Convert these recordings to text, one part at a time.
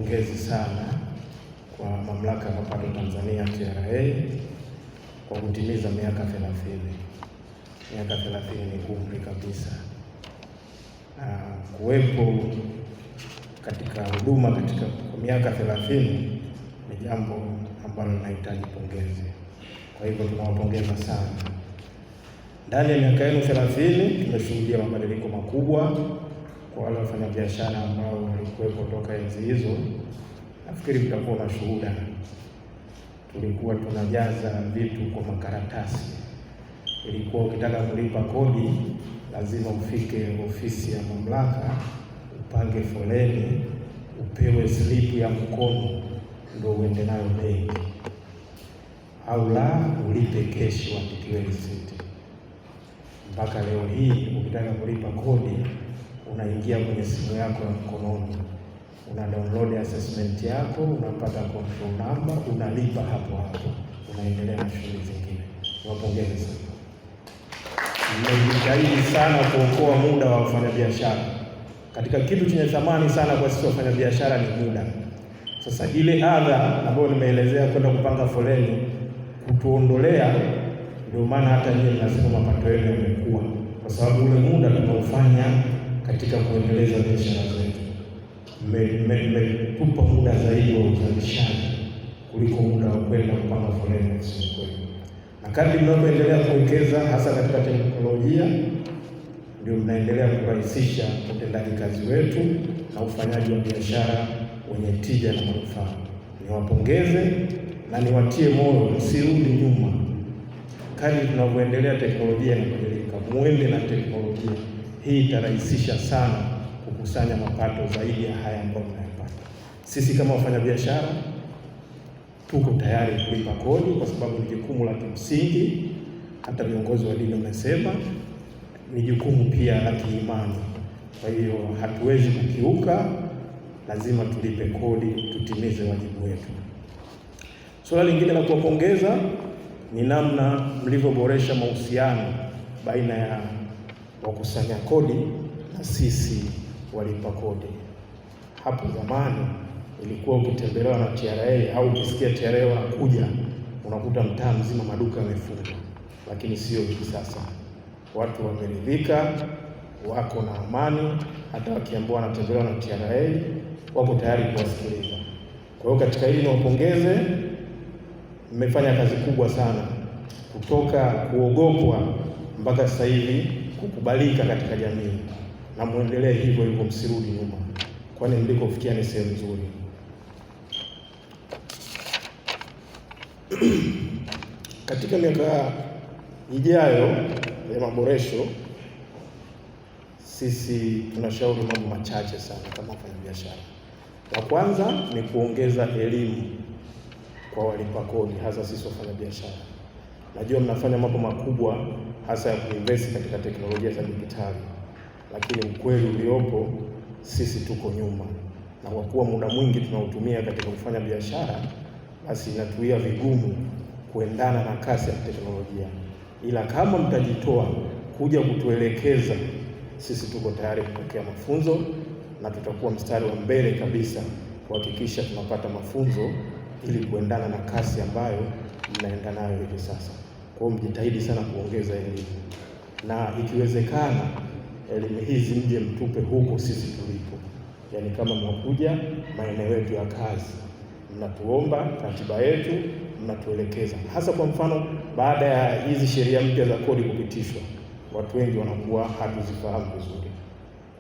pongezi sana kwa Mamlaka ya Mapato Tanzania TRA kwa kutimiza miaka 30. Miaka 30 ni umri kabisa, na kuwepo katika huduma katika miaka 30 ni jambo ambalo linahitaji pongezi. Kwa hivyo tunawapongeza sana. Ndani ya miaka yenu 30 tumeshuhudia mabadiliko makubwa. Kwa wale wafanyabiashara ambao walikuwepo toka enzi hizo, nafikiri mtakuwa mashuhuda. Tulikuwa tunajaza vitu kwa makaratasi. Ilikuwa ukitaka kulipa kodi lazima ufike ofisi ya mamlaka, upange foleni, upewe slipu ya mkono ndio uende nayo benki, au la ulipe keshi waandikiwe risiti. Mpaka leo hii ukitaka kulipa kodi unaingia kwenye simu yako ya mkononi, una download assessment yako, unapata control number, unalipa hapo hapo, unaendelea na shughuli zingine. Niwapongeze sana. Mmejitahidi sana kuokoa muda wa wafanyabiashara. Katika kitu chenye thamani sana kwa sisi wafanyabiashara ni muda. Sasa ile adha ambayo nimeelezea kwenda kupanga foleni kutuondolea, ndio maana hata nyinyi lazima mapato yenu yamekuwa, kwa sababu ule muda tunaofanya katika kuendeleza biashara zetu. Mmetupa muda zaidi wa uzalishaji kuliko muda wa kwenda kupanga foleni sokoni. Na kadri mnapoendelea kuwekeza hasa katika teknolojia, ndio mnaendelea kurahisisha utendaji kazi wetu na ufanyaji wa biashara wenye tija na manufaa. Niwapongeze na niwatie moyo, msirudi nyuma. Kadri tunavyoendelea teknolojia inabadilika, muende na teknolojia. Hii itarahisisha sana kukusanya mapato zaidi ya haya ambayo mnayapata. Sisi kama wafanyabiashara tuko tayari kulipa kodi kwa sababu ni jukumu la kimsingi. Hata viongozi wa dini wamesema ni jukumu pia la kiimani. Kwa hiyo hatuwezi kukiuka, lazima tulipe kodi, tutimize wajibu wetu. Suala lingine la kuwapongeza ni namna mlivyoboresha mahusiano baina ya wakusanya kodi na sisi walipa kodi. Hapo zamani ilikuwa ukitembelewa na TRA au ukisikia TRA wanakuja unakuta mtaa mzima maduka yamefungwa, lakini sio hivi sasa. Watu wameridhika, wako na amani, hata wakiambiwa wanatembelewa na TRA wako tayari kuwasikiliza. Kwa hiyo katika hili niwapongeze, mmefanya kazi kubwa sana, kutoka kuogopwa mpaka sasa hivi kukubalika katika jamii, na muendelee hivyo hivyo, msirudi nyuma, kwani mlikofikia ni sehemu nzuri. Katika miaka ijayo ya maboresho, sisi tunashauri mambo machache sana kama wafanyabiashara. La kwanza ni kuongeza elimu kwa walipa kodi, hasa sisi wafanyabiashara. Najua mnafanya mambo makubwa hasa ya kuinvest katika teknolojia za digitali, lakini ukweli uliopo sisi tuko nyuma, na kwa kuwa muda mwingi tunautumia katika kufanya biashara, basi inatuia vigumu kuendana na kasi ya teknolojia. Ila kama mtajitoa kuja kutuelekeza, sisi tuko tayari kupokea mafunzo na tutakuwa mstari wa mbele kabisa kuhakikisha tunapata mafunzo ili kuendana na kasi ambayo mnaenda nayo hivi sasa. Kwa hiyo mjitahidi sana kuongeza elimu, na ikiwezekana elimu hizi mje mtupe huko sisi tulipo. Yaani kama mnakuja maeneo yetu ya kazi, mnatuomba ratiba yetu, mnatuelekeza. Hasa kwa mfano baada ya hizi sheria mpya za kodi kupitishwa, watu wengi wanakuwa hatuzifahamu vizuri.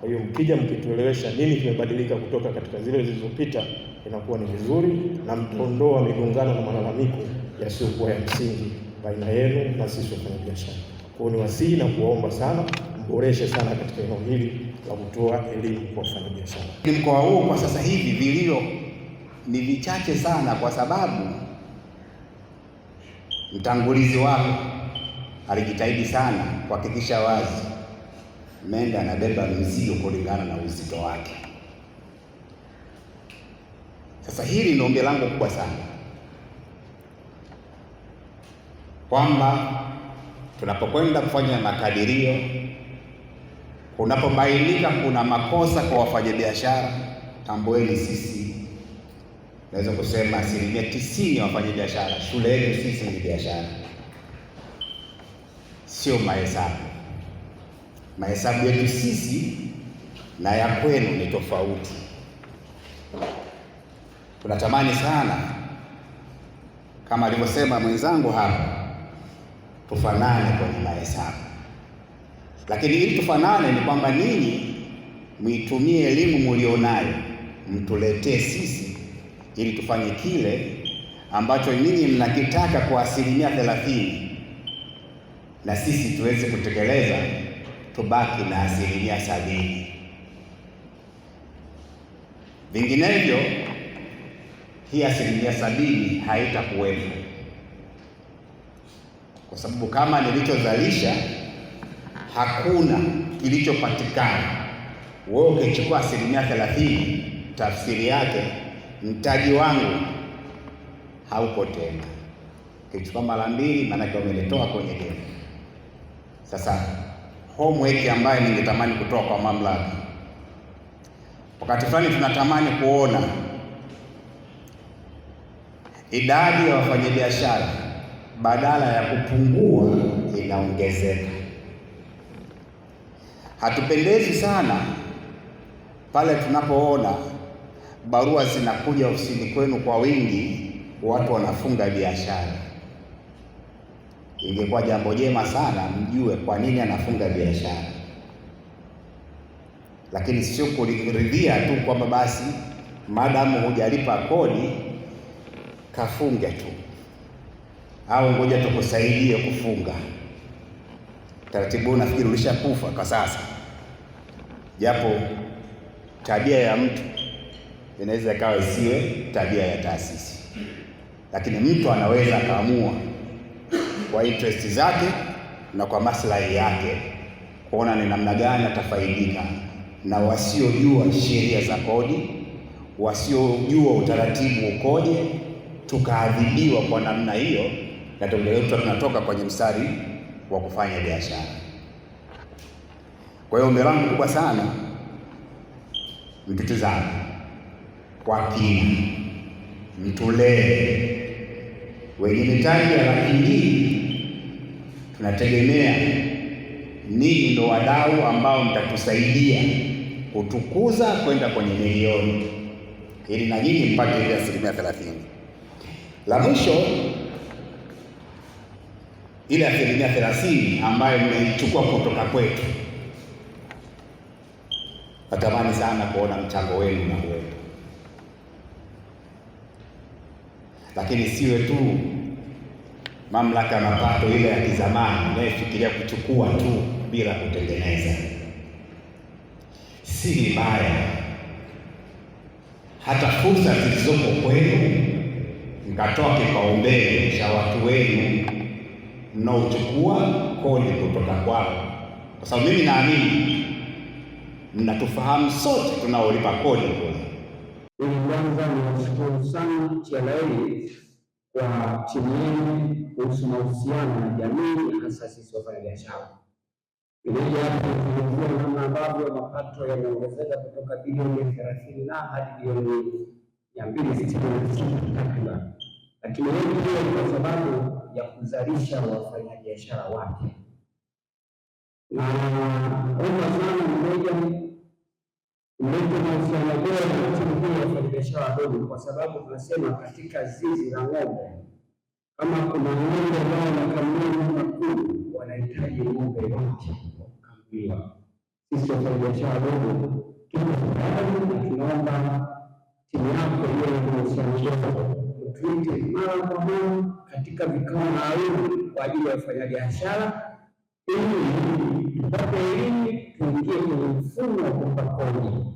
Kwa hiyo mkija mkituelewesha nini kimebadilika kutoka katika zile zilizopita, inakuwa ni vizuri, na mtaondoa migongano na malalamiko yasiyokuwa ya msingi baina yenu na sisi wafanyabiashara. Kwa hiyo niwasihi na kuwaomba sana mboreshe sana katika eneo hili la kutoa elimu kwa wafanyabiashara. Mkoa huu kwa sasa hivi vilio ni vichache sana, kwa sababu mtangulizi wako alijitahidi sana kuhakikisha wazi menda anabeba mzigo kulingana na uzito wake. Sasa hili ni ombi langu kubwa sana, kwamba tunapokwenda kufanya makadirio, kunapobainika kuna makosa kwa wafanyabiashara, tambueni sisi naweza kusema 90% ya wafanyabiashara shule yetu sisi ni biashara, sio mahesabu. Mahesabu yetu sisi na ya kwenu ni tofauti. Tunatamani sana kama alivyosema mwenzangu hapa, tufanane kwenye mahesabu, lakini ili tufanane ni kwamba ninyi muitumie elimu mlionayo mtuletee sisi, ili tufanye kile ambacho ninyi mnakitaka kwa 30%, na sisi tuweze kutekeleza, tubaki na 70%. Vinginevyo hii 70% haitakuwepo, kwa sababu kama nilichozalisha hakuna kilichopatikana, wewe ukichukua 30%, tafsiri yake mtaji wangu hauko tena. Ukichukua mara 2, maana yake umenitoa kwenye game. Sasa homework ambayo ningetamani kutoa kwa mamlaka, wakati fulani tunatamani kuona idadi ya wafanyabiashara badala ya kupungua inaongezeka. Hatupendezi sana pale tunapoona barua zinakuja ofisini kwenu kwa wingi, watu wanafunga biashara. Ingekuwa jambo jema sana mjue kwa nini anafunga biashara, lakini sio kuridhia tu kwamba basi madamu hujalipa kodi kafunge tu, au ngoja tukusaidie kufunga. Taratibu nafikiri ulishakufa kwa sasa, japo tabia ya mtu inaweza ikawa isiwe tabia ya taasisi, lakini mtu anaweza akaamua kwa interest zake na kwa maslahi yake kuona ni namna gani atafaidika, na wasiojua sheria za kodi, wasiojua utaratibu ukoje, tukaadhibiwa kwa namna hiyo, na tunatoka kwenye mstari wa kufanya biashara. Kwa hiyo ombi langu kubwa sana, mtutizame kwa kina, mtulee. Wenye mitaji ya 200 tunategemea ninyi ndio wadau ambao mtatusaidia kutukuza kwenda kwenye milioni, ili na nyinyi mpate ile 30%. La mwisho, ile 30% ambayo mmeichukua kutoka kwetu, natamani sana kuona mchango wenu na wetu, lakini siwe tu mamlaka ya mapato ile ya kizamani inayofikiria kuchukua tu bila kutengeneza. Si vibaya hata fursa zilizopo kwenu mkatoa kipaumbele cha watu wenu mnaochukua kodi kutoka kwao, kwa sababu mimi naamini mnatufahamu sote tunaolipa kodi kule. Kwanza niwashukuru sana TRA kwa timu yenu kuhusu mahusiano na jamii, hasa sisi wafanyabiashara. Vilevile hapo tunazungumzia namna ambavyo mapato yameongezeka kutoka bilioni 30 na hadi bilioni 266 takriban, lakini yote hiyo kwa sababu ya kuzalisha wafanyabiashara wapya. Na omba sana mmoja mlete mahusiano bora na timu hii ya wafanyabiashara wadogo, kwa sababu tunasema katika zizi la ng'ombe, kama kuna ng'ombe ambao wanakamliwa nyumba kuu, wanahitaji ng'ombe wote kukamliwa. Sisi wafanyabiashara wadogo tuko tayari, na tunaomba timu yako iwe na mahusiano bora, tuite mara kwa mara katika vikao maalum kwa ajili ya wafanyabiashara, ili tupate elimu, tuingie kwenye mfumo wa kulipa kodi.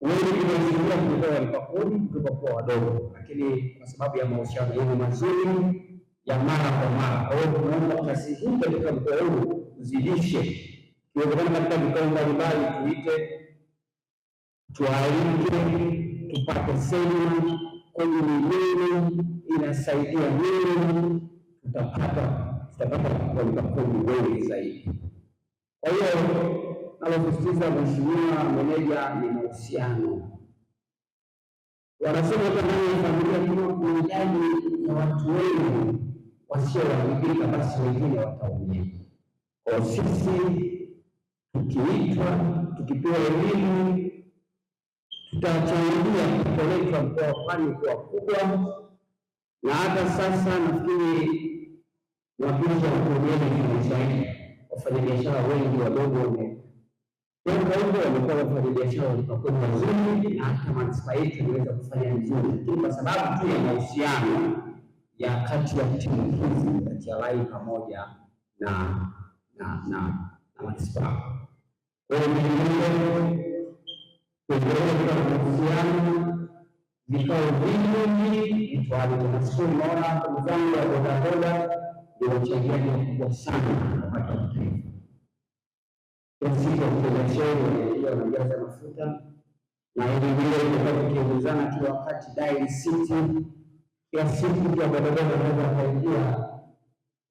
Wengi wanafikiria kutoa walipa kodi kutoka kwa wadogo, lakini kwa sababu ya mahusiano yenu mazuri ya mara kwa mara, kwa hiyo tunaomba kazi hii katika mkoa huu uzidishe. Kiwezekana katika vikao mbalimbali tuite, tualike, tupate semina kwenye milioni inasaidia nini, tutapata walipa kodi wengi zaidi. Kwa hiyo nalosisitiza Mheshimiwa Meneja ni mahusiano. Wanasema hata ndani ya familia kama kuna idadi ya watu wengi wasiowajibika, basi wengine wataumia. Kwa sisi tukiitwa, tukipewa elimu, tutachangia kupeleka mkoa wa Pwani kuwa kubwa. Na hata sasa nafikiri wakilishi wa kurugenzi zaidi, wafanyabiashara wengi wadogo wametoka huko, wamekuwa wafanyabiashara walikuwa wazuri, na hata manispaa yetu inaweza kufanya vizuri, lakini kwa sababu tu ya mahusiano ya kati ya timu hizi ya TRA pamoja na manispaa. Kwa hiyo kuendelea mahusiano, vikao vingi vitwali. Tunashukuru, naona ndugu zangu wa bodaboda ndio wachangiaji wakubwa sana mapato ya taifa. Siku ya kuelekea wanajaza mafuta na wengine wanakuwa tukiongozana kila wakati dial city. Kila siku ya bodaboda wanaweza kuingia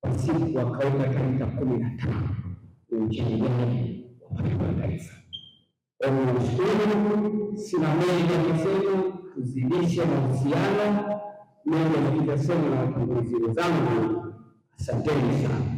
kwa siku wakaweka lita 15 ni mchangiaji wa mapato ya taifa. Nashukuru, sina mengi ya kusema, tuzidishe mahusiano. Mungu atujalie na watangulizi wenzangu, asanteni sana.